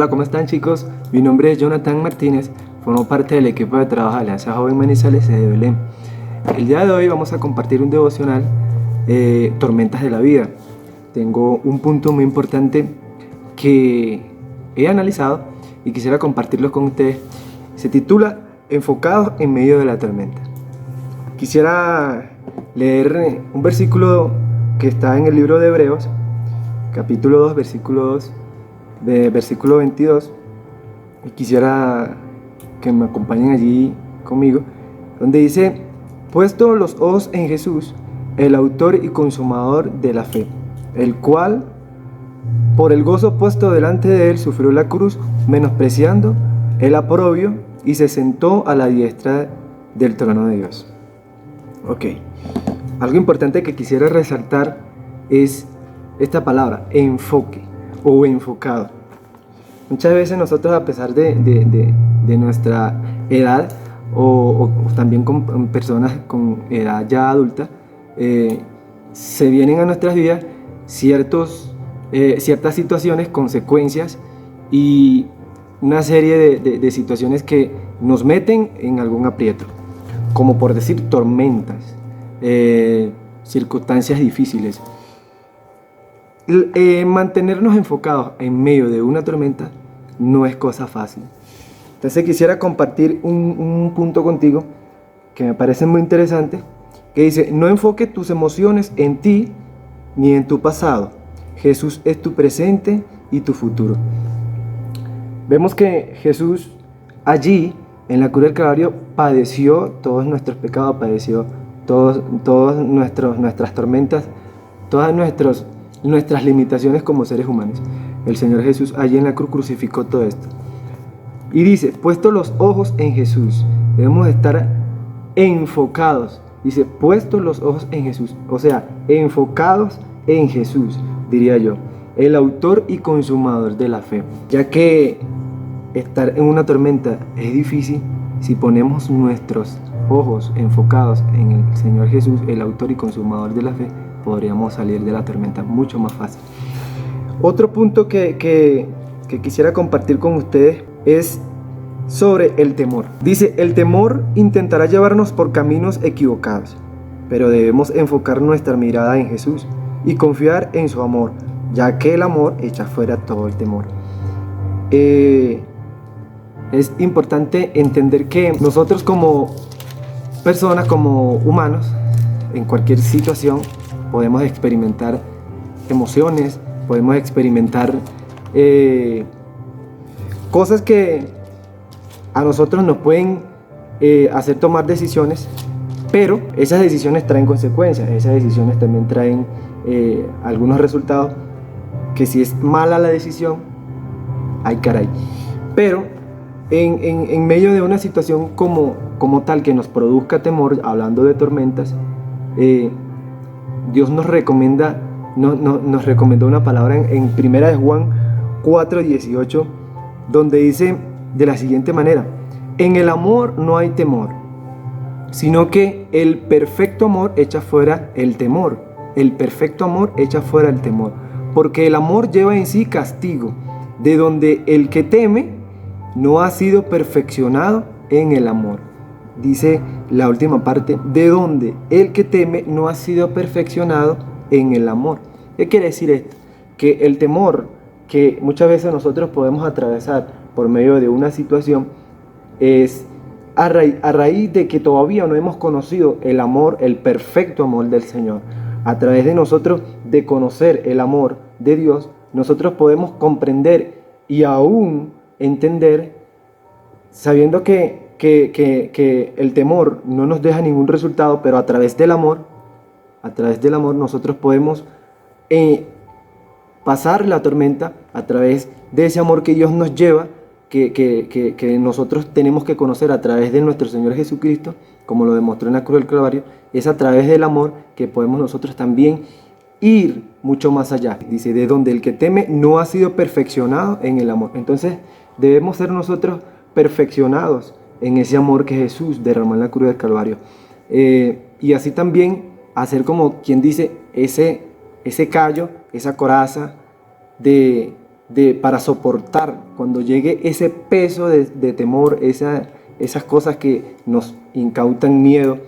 Hola, ¿cómo están, chicos? Mi nombre es Jonathan Martínez, formo parte del equipo de trabajo de Alianza Joven Manizales de Belén. El día de hoy vamos a compartir un devocional, Tormentas de la Vida. Tengo un punto muy importante que he analizado y quisiera compartirlo con ustedes. Se titula Enfocados en medio de la tormenta. Quisiera leer un versículo que está en el libro de Hebreos, capítulo 2, versículo 22, y quisiera que me acompañen allí conmigo, donde dice: puesto los ojos en Jesús, el autor y consumador de la fe, el cual por el gozo puesto delante de él sufrió la cruz, menospreciando el oprobio, y se sentó a la diestra del trono de Dios. Ok, algo importante que quisiera resaltar es esta palabra, enfoque o enfocado. Muchas veces nosotros, a pesar de nuestra edad o también con personas con edad ya adulta, se vienen a nuestras vidas ciertas situaciones, consecuencias y una serie de situaciones que nos meten en algún aprieto, como por decir tormentas, circunstancias difíciles. Mantenernos enfocados en medio de una tormenta no es cosa fácil. Entonces quisiera compartir un punto contigo que me parece muy interesante, que dice: no enfoques tus emociones en ti ni en tu pasado. Jesús es tu presente y tu futuro. Vemos que Jesús allí en la cruz del Calvario padeció todos nuestros pecados, padeció todas nuestras tormentas, todas nuestras limitaciones como seres humanos. El Señor Jesús allí en la cruz crucificó todo esto. Y dice: puesto los ojos en Jesús. Debemos estar enfocados. Dice: puesto los ojos en Jesús. O sea, enfocados en Jesús, diría yo, el autor y consumador de la fe. Ya que estar en una tormenta es difícil, si ponemos nuestros ojos enfocados en el Señor Jesús, el autor y consumador de la fe, podríamos salir de la tormenta mucho más fácil. Otro punto que quisiera compartir con ustedes es sobre el temor. Dice: el temor intentará llevarnos por caminos equivocados, pero debemos enfocar nuestra mirada en Jesús y confiar en su amor, ya que el amor echa fuera todo el temor. Es importante entender que nosotros como personas, como humanos, en cualquier situación podemos experimentar emociones, podemos experimentar cosas que a nosotros nos pueden hacer tomar decisiones, pero esas decisiones traen consecuencias, esas decisiones también traen algunos resultados que, si es mala la decisión, ay caray. Pero en medio de una situación como tal que nos produzca temor, hablando de tormentas, Dios nos recomendó una palabra en 1 Juan 4:18, donde dice de la siguiente manera: en el amor no hay temor, sino que el perfecto amor echa fuera el temor. El perfecto amor echa fuera el temor, porque el amor lleva en sí castigo, de donde el que teme no ha sido perfeccionado en el amor. Dice la última parte: de donde el que teme no ha sido perfeccionado en el amor. ¿Qué quiere decir esto? Que el temor que muchas veces nosotros podemos atravesar por medio de una situación es a raíz de que todavía no hemos conocido el amor, el perfecto amor del Señor. A través de nosotros, de conocer el amor de Dios, nosotros podemos comprender y aún entender, sabiendo que el temor no nos deja ningún resultado, pero a través del amor nosotros podemos pasar la tormenta a través de ese amor que Dios nos lleva, que nosotros tenemos que conocer a través de nuestro Señor Jesucristo, como lo demostró en la cruz del Calvario. Es a través del amor que podemos nosotros también ir mucho más allá. Dice: de donde el que teme no ha sido perfeccionado en el amor. Entonces debemos ser nosotros perfeccionados en ese amor que Jesús derramó en la cruz del Calvario, y así también hacer, como quien dice, ese callo, esa coraza de para soportar cuando llegue ese peso de temor, esas cosas que nos incautan miedo,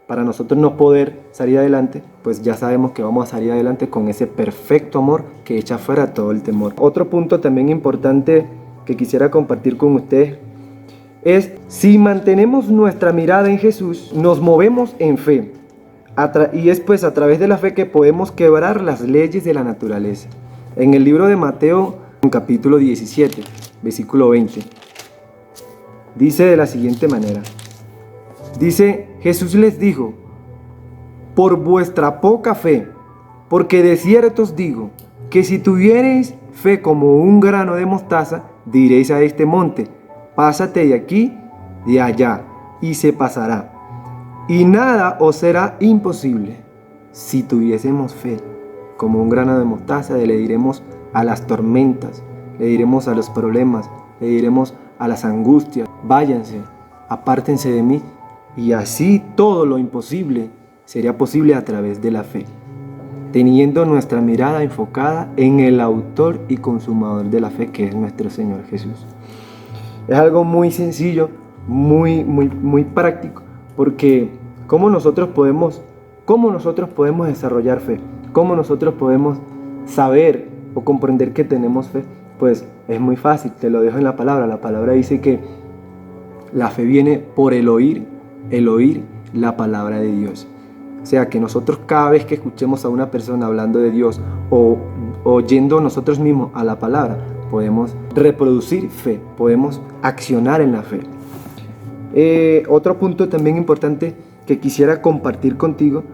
para nosotros no poder salir adelante, pues ya sabemos que vamos a salir adelante con ese perfecto amor que echa fuera todo el temor. Otro punto también importante que quisiera compartir con ustedes es: si mantenemos nuestra mirada en Jesús, nos movemos en fe. Y es pues a través de la fe que podemos quebrar las leyes de la naturaleza. En el libro de Mateo, capítulo 17, versículo 20, dice de la siguiente manera. Dice: Jesús les dijo: por vuestra poca fe, porque de cierto os digo, que si tuviereis fe como un grano de mostaza, diréis a este monte: pásate de aquí, de allá, y se pasará. Y nada os será imposible. Si tuviésemos fe como un grano de mostaza, le diremos a las tormentas, le diremos a los problemas, le diremos a las angustias: váyanse, apártense de mí. Y así todo lo imposible sería posible a través de la fe, teniendo nuestra mirada enfocada en el autor y consumador de la fe, que es nuestro Señor Jesús. Es algo muy sencillo, muy práctico, porque ¿cómo nosotros podemos desarrollar fe? ¿Cómo nosotros podemos saber o comprender que tenemos fe? Pues es muy fácil, te lo dejo en la palabra. La palabra dice que la fe viene por el oír la palabra de Dios. O sea, que nosotros cada vez que escuchemos a una persona hablando de Dios o oyendo nosotros mismos a la palabra, podemos reproducir fe, podemos accionar en la fe. Otro punto también importante que quisiera compartir contigo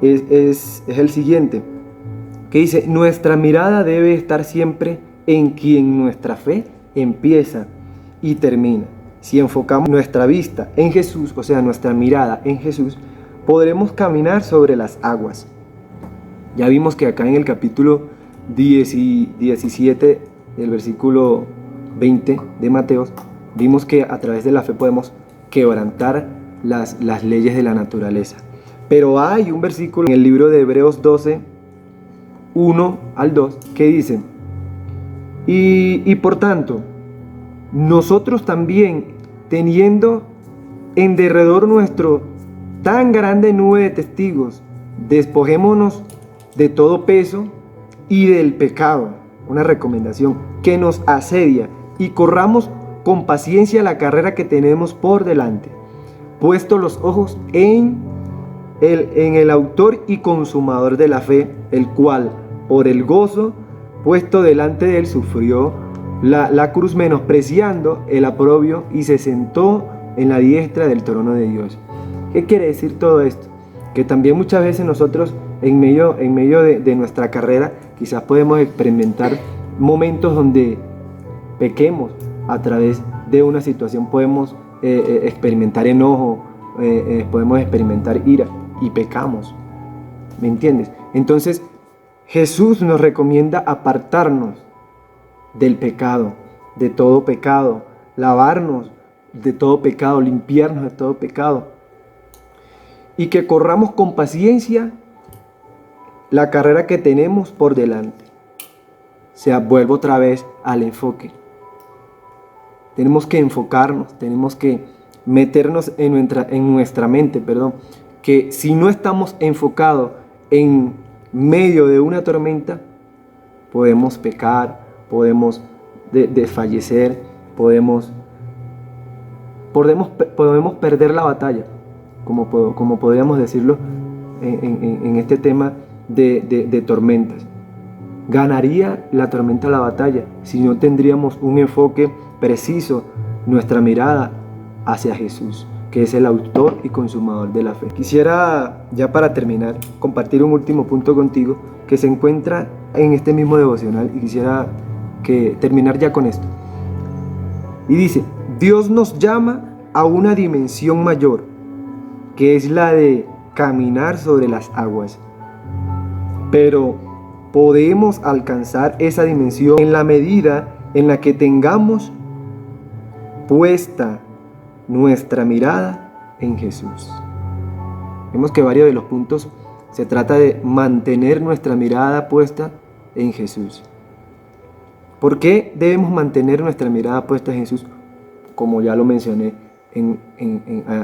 es el siguiente, que dice: nuestra mirada debe estar siempre en quien nuestra fe empieza y termina. Si enfocamos nuestra vista en Jesús, o sea, nuestra mirada en Jesús, podremos caminar sobre las aguas. Ya vimos que acá en el capítulo 17, el versículo 20 de Mateo, vimos que a través de la fe podemos quebrantar las leyes de la naturaleza. Pero hay un versículo en el libro de Hebreos 12, 1 al 2, que dice: y por tanto, nosotros también, teniendo en derredor nuestro tan grande nube de testigos, despojémonos de todo peso y del pecado, una recomendación, que nos asedia, y corramos con paciencia la carrera que tenemos por delante, puesto los ojos en el autor y consumador de la fe, el cual, por el gozo puesto delante de él, sufrió la cruz, menospreciando el oprobio, y se sentó en la diestra del trono de Dios. ¿Qué quiere decir todo esto? Que también muchas veces nosotros en medio de nuestra carrera quizás podemos experimentar momentos donde pequemos a través de una situación. Podemos experimentar enojo, podemos experimentar ira, y pecamos. ¿Me entiendes? Entonces Jesús nos recomienda apartarnos del pecado, de todo pecado, lavarnos de todo pecado, limpiarnos de todo pecado, y que corramos con paciencia la carrera que tenemos por delante. O sea, vuelvo otra vez al enfoque. Tenemos que enfocarnos, tenemos que meternos en nuestra mente, que si no estamos enfocados en medio de una tormenta, podemos pecar, podemos desfallecer, podemos perder la batalla, como podríamos decirlo en este tema de tormentas. Ganaría la tormenta la batalla si no tendríamos un enfoque preciso, nuestra mirada hacia Jesús, que es el autor y consumador de la fe. Quisiera, ya para terminar, compartir un último punto contigo que se encuentra en este mismo devocional, y quisiera terminar ya con esto. Y dice: Dios nos llama a una dimensión mayor, que es la de caminar sobre las aguas. Pero podemos alcanzar esa dimensión en la medida en la que tengamos puesta nuestra mirada en Jesús. Vemos que varios de los puntos se trata de mantener nuestra mirada puesta en Jesús. ¿Por qué debemos mantener nuestra mirada puesta en Jesús? Como ya lo mencioné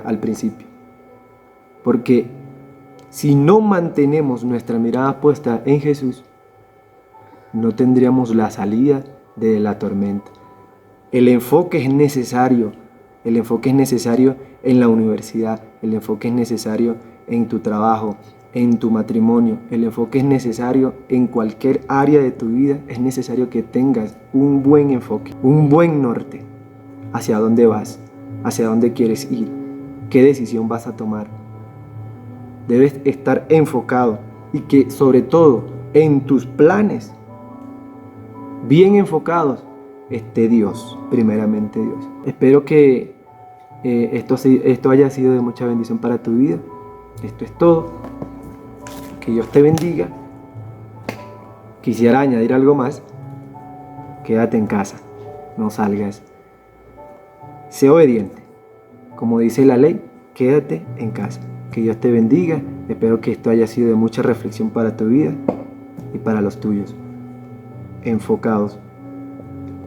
al principio. Porque si no mantenemos nuestra mirada puesta en Jesús, no tendríamos la salida de la tormenta. El enfoque es necesario. El enfoque es necesario en la universidad. El enfoque es necesario en tu trabajo, en tu matrimonio. El enfoque es necesario en cualquier área de tu vida. Es necesario que tengas un buen enfoque, un buen norte. ¿Hacia dónde vas? ¿Hacia dónde quieres ir? ¿Qué decisión vas a tomar? Debes estar enfocado y que sobre todo en tus planes, bien enfocados, esté Dios, primeramente Dios. Espero que esto haya sido de mucha bendición para tu vida. Esto es todo. Que Dios te bendiga. Quisiera añadir algo más. Quédate en casa, no salgas. Sé obediente. Como dice la ley, quédate en casa. Que Dios te bendiga. Espero que esto haya sido de mucha reflexión para tu vida y para los tuyos. Enfocados,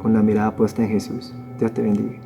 con la mirada puesta en Jesús. Dios te bendiga.